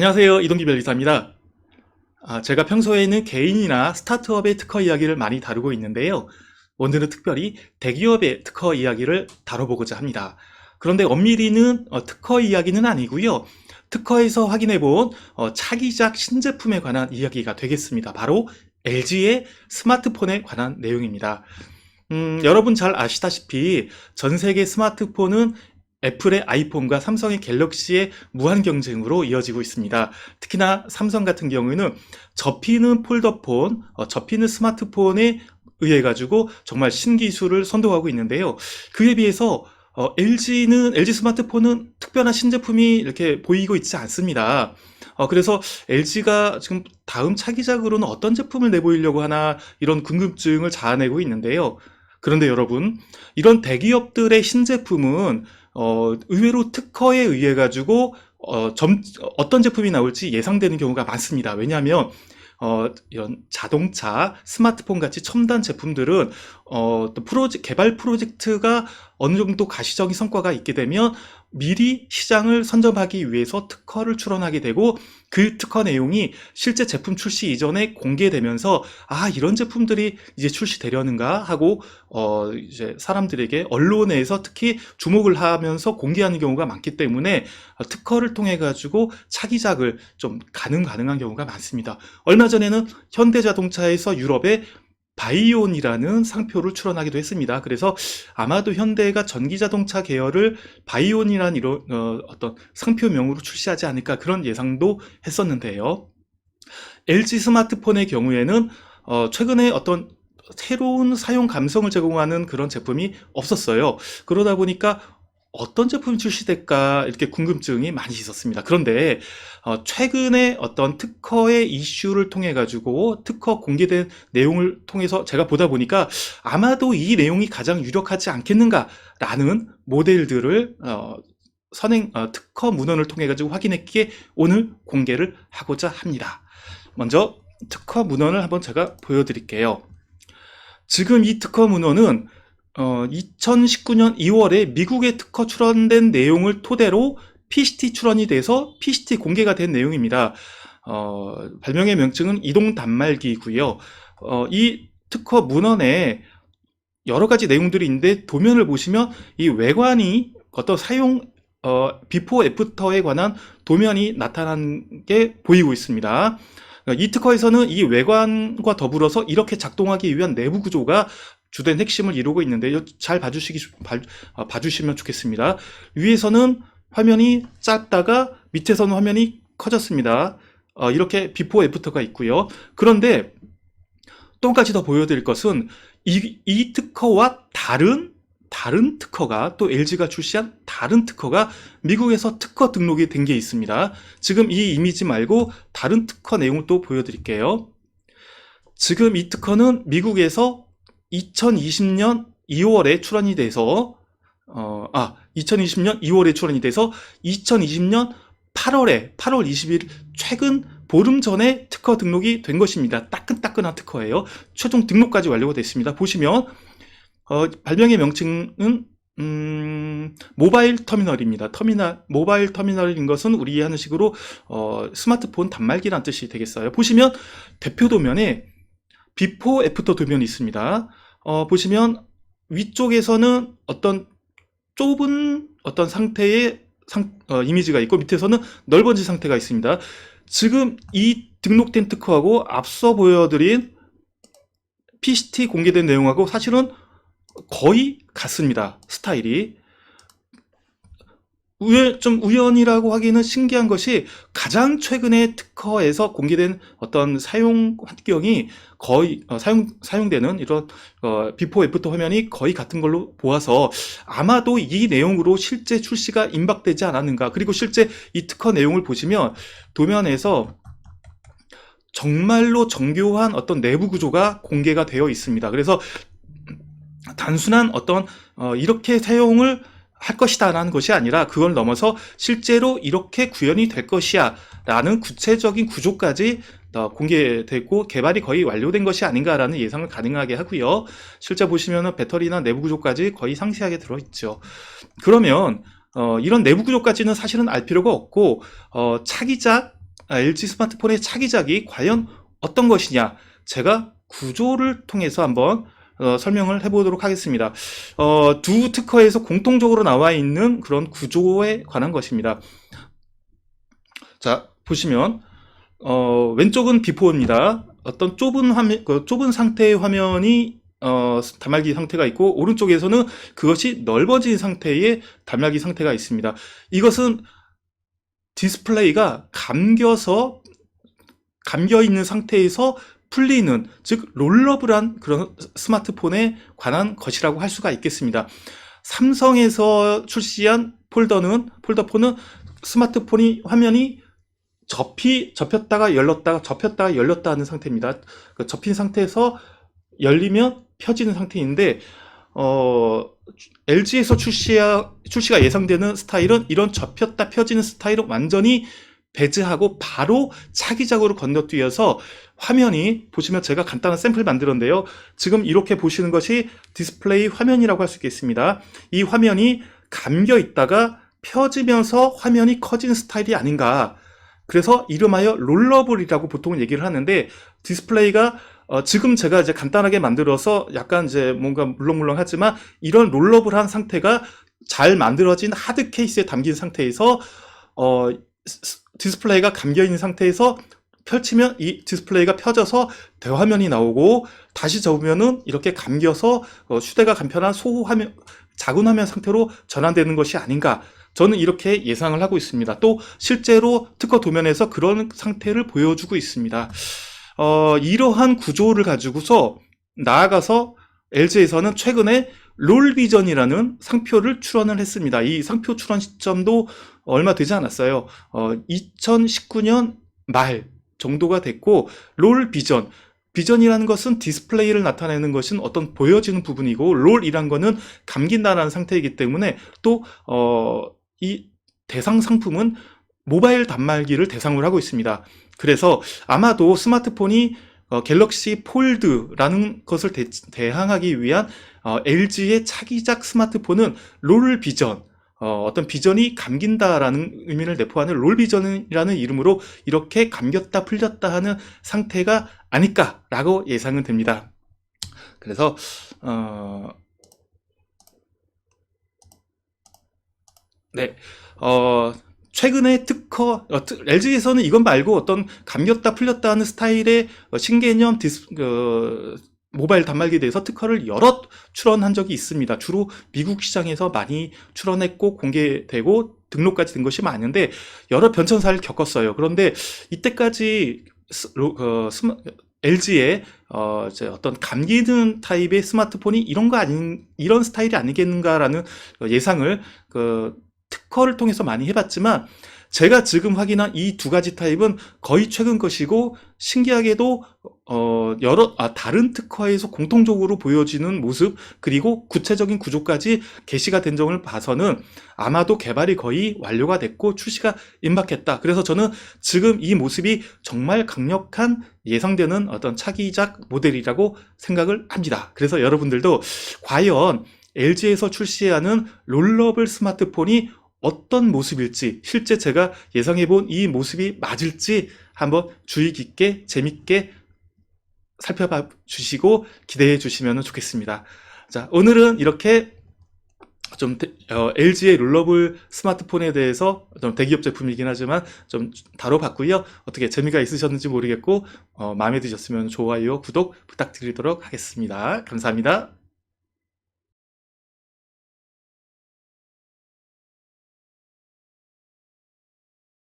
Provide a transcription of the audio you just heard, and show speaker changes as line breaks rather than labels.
안녕하세요. 이동기 변리사입니다. 제가 평소에는 개인이나 스타트업의 특허 이야기를 많이 다루고 있는데요. 오늘은 특별히 대기업의 특허 이야기를 다뤄보고자 합니다. 그런데 엄밀히는 특허 이야기는 아니고요. 특허에서 확인해본 차기작 신제품에 관한 이야기가 되겠습니다. 바로 LG의 스마트폰에 관한 내용입니다. 여러분 잘 아시다시피 전 세계 스마트폰은 애플의 아이폰과 삼성의 갤럭시의 무한 경쟁으로 이어지고 있습니다. 특히나 삼성 같은 경우에는 접히는 폴더폰, 접히는 스마트폰에 의해 가지고 정말 신기술을 선도하고 있는데요. 그에 비해서 LG 스마트폰은 특별한 신제품이 이렇게 보이고 있지 않습니다. 그래서 LG가 지금 다음 차기작으로는 어떤 제품을 내보이려고 하나 이런 궁금증을 자아내고 있는데요. 그런데 여러분, 이런 대기업들의 신제품은 의외로 특허에 의해 가지고 어떤 제품이 나올지 예상되는 경우가 많습니다. 왜냐하면 이런 자동차, 스마트폰 같이 첨단 제품들은 또 개발 프로젝트가 어느 정도 가시적인 성과가 있게 되면 미리 시장을 선점하기 위해서 특허를 출원하게 되고 그 특허 내용이 실제 제품 출시 이전에 공개되면서 이런 제품들이 이제 출시되려는가 하고 이제 사람들에게 언론에서 특히 주목을 하면서 공개하는 경우가 많기 때문에 특허를 통해 가지고 차기작을 좀 가능한 경우가 많습니다. 얼마 전에는 현대자동차에서 유럽에 바이온이라는 상표를 출원하기도 했습니다. 그래서 아마도 현대가 전기자동차 계열을 바이온이라는 이런 어떤 상표명으로 출시하지 않을까 그런 예상도 했었는데요. LG 스마트폰의 경우에는 최근에 어떤 새로운 사용 감성을 제공하는 그런 제품이 없었어요. 그러다 보니까 어떤 제품이 출시될까 이렇게 궁금증이 많이 있었습니다. 그런데 최근에 어떤 특허의 이슈를 통해 가지고 특허 공개된 내용을 통해서 제가 보다 보니까 아마도 이 내용이 가장 유력하지 않겠는가라는 모델들을 특허 문헌을 통해 가지고 확인했기에 오늘 공개를 하고자 합니다. 먼저 특허 문헌을 한번 제가 보여드릴게요. 지금 이 특허 문헌은 2019년 2월에 미국에 특허 출원된 내용을 토대로 PCT 출원이 돼서 PCT 공개가 된 내용입니다. 발명의 명칭은 이동 단말기이고요. 이 특허 문헌에 여러 가지 내용들이 있는데 도면을 보시면 이 외관이 어떤 사용 비포 애프터에 관한 도면이 나타난 게 보이고 있습니다. 이 특허에서는 이 외관과 더불어서 이렇게 작동하기 위한 내부 구조가 주된 핵심을 이루고 있는데 잘 봐주시면 좋겠습니다. 위에서는 화면이 짧다가 밑에서는 화면이 커졌습니다. 이렇게 비포 애프터가 있고요. 그런데 또 한 가지 더 보여드릴 것은 이 특허와 다른 특허가 또 LG가 출시한 다른 특허가 미국에서 특허 등록이 된 게 있습니다. 지금 이 이미지 말고 다른 특허 내용을 또 보여드릴게요. 지금 이 특허는 미국에서 2020년 2월에 출원이 돼서 2020년 2월에 출원이 돼서 2020년 8월 20일 최근 보름 전에 특허 등록이 된 것입니다. 따끈따끈한 특허예요. 최종 등록까지 완료가 됐습니다. 보시면 발명의 명칭은 모바일 터미널입니다. 모바일 터미널인 것은 우리 이해하는 식으로 스마트폰 단말기란 뜻이 되겠어요. 보시면 대표 도면에 비포 애프터 도면이 있습니다. 보시면 위쪽에서는 어떤 좁은 어떤 상태의 이미지가 있고 밑에서는 넓어진 상태가 있습니다. 지금 이 등록된 특허하고 앞서 보여드린 PCT 공개된 내용하고 사실은 거의 같습니다. 스타일이. 좀 우연이라고 하기는 신기한 것이 가장 최근에 특허에서 공개된 어떤 사용 환경이 거의 사용되는 이런 비포 애프터 화면이 거의 같은 걸로 보아서 아마도 이 내용으로 실제 출시가 임박되지 않았는가. 그리고 실제 이 특허 내용을 보시면 도면에서 정말로 정교한 어떤 내부 구조가 공개가 되어 있습니다. 그래서 단순한 어떤 이렇게 사용을 할 것이다 라는 것이 아니라 그걸 넘어서 실제로 이렇게 구현이 될 것이야 라는 구체적인 구조까지 공개됐고 개발이 거의 완료된 것이 아닌가라는 예상을 가능하게 하고요. 실제 보시면 배터리나 내부 구조까지 거의 상세하게 들어있죠. 그러면 이런 내부 구조까지는 사실은 알 필요가 없고 차기작 LG 스마트폰의 차기작이 과연 어떤 것이냐, 제가 구조를 통해서 한번 설명을 해보도록 하겠습니다. 두 특허에서 공통적으로 나와 있는 그런 구조에 관한 것입니다. 자, 보시면 왼쪽은 비포입니다. 어떤 좁은 화면, 좁은 상태의 화면이 단말기 상태가 있고, 오른쪽에서는 그것이 넓어진 상태의 단말기 상태가 있습니다. 이것은 디스플레이가 감겨 있는 상태에서 풀리는, 즉 롤러블한 그런 스마트폰에 관한 것이라고 할 수가 있겠습니다. 삼성에서 출시한 폴더폰은 스마트폰이 화면이 접혔다가 열렸다가 접혔다가 열렸다 하는 상태입니다. 접힌 상태에서 열리면 펴지는 상태인데, LG에서 출시가 예상되는 스타일은, 이런 접혔다 펴지는 스타일은 완전히 배제하고 바로 차기작으로 건너뛰어서 화면이, 보시면 제가 간단한 샘플 만들었는데요. 지금 이렇게 보시는 것이 디스플레이 화면이라고 할 수 있겠습니다. 이 화면이 감겨 있다가 펴지면서 화면이 커지는 스타일이 아닌가. 그래서 이름하여 롤러블이라고 보통 얘기를 하는데, 디스플레이가 지금 제가 이제 간단하게 만들어서 약간 이제 뭔가 물렁물렁하지만, 이런 롤러블한 상태가 잘 만들어진 하드 케이스에 담긴 상태에서 디스플레이가 감겨 있는 상태에서 펼치면 이 디스플레이가 펴져서 대화면이 나오고, 다시 접으면은 이렇게 감겨서 휴대가 간편한 소화면, 작은 화면 상태로 전환되는 것이 아닌가. 저는 이렇게 예상을 하고 있습니다. 또 실제로 특허 도면에서 그런 상태를 보여주고 있습니다. 이러한 구조를 가지고서 나아가서 LG에서는 최근에 롤비전이라는 상표를 출원을 했습니다. 이 상표 출원 시점도 얼마 되지 않았어요. 2019년 말 정도가 됐고, 비전이라는 것은 디스플레이를 나타내는 것은 어떤 보여지는 부분이고, 롤이란 거는 감긴다라는 상태이기 때문에, 또 이 대상 상품은 모바일 단말기를 대상으로 하고 있습니다. 그래서 아마도 스마트폰이 갤럭시 폴드라는 것을 대항하기 위한 LG의 차기작 스마트폰은 롤비전, 어떤 비전이 감긴다라는 의미를 내포하는 롤비전이라는 이름으로 이렇게 감겼다 풀렸다 하는 상태가 아닐까라고 예상은 됩니다. 그래서 네, 최근에 LG에서는 이건 말고 어떤 감겼다 풀렸다 하는 스타일의 신개념 모바일 단말기에 대해서 특허를 여러 출원한 적이 있습니다. 주로 미국 시장에서 많이 출원했고 공개되고 등록까지 된 것이 많은데, 여러 변천사를 겪었어요. 그런데 이때까지 LG의 어떤 감기는 타입의 스마트폰이 이런 스타일이 아니겠는가라는 예상을 특허를 통해서 많이 해봤지만, 제가 지금 확인한 이 두 가지 타입은 거의 최근 것이고, 신기하게도 다른 특허에서 공통적으로 보여지는 모습, 그리고 구체적인 구조까지 게시가 된 점을 봐서는 아마도 개발이 거의 완료가 됐고 출시가 임박했다. 그래서 저는 지금 이 모습이 정말 강력한 예상되는 어떤 차기작 모델이라고 생각을 합니다. 그래서 여러분들도 과연 LG에서 출시하는 롤러블 스마트폰이 어떤 모습일지, 실제 제가 예상해본 이 모습이 맞을지 한번 주의 깊게 재밌게 살펴봐 주시고 기대해 주시면 좋겠습니다. 자, 오늘은 이렇게 좀 LG의 롤러블 스마트폰에 대해서 좀 대기업 제품이긴 하지만 좀 다뤄봤고요. 어떻게 재미가 있으셨는지 모르겠고 마음에 드셨으면 좋아요, 구독 부탁드리도록 하겠습니다. 감사합니다.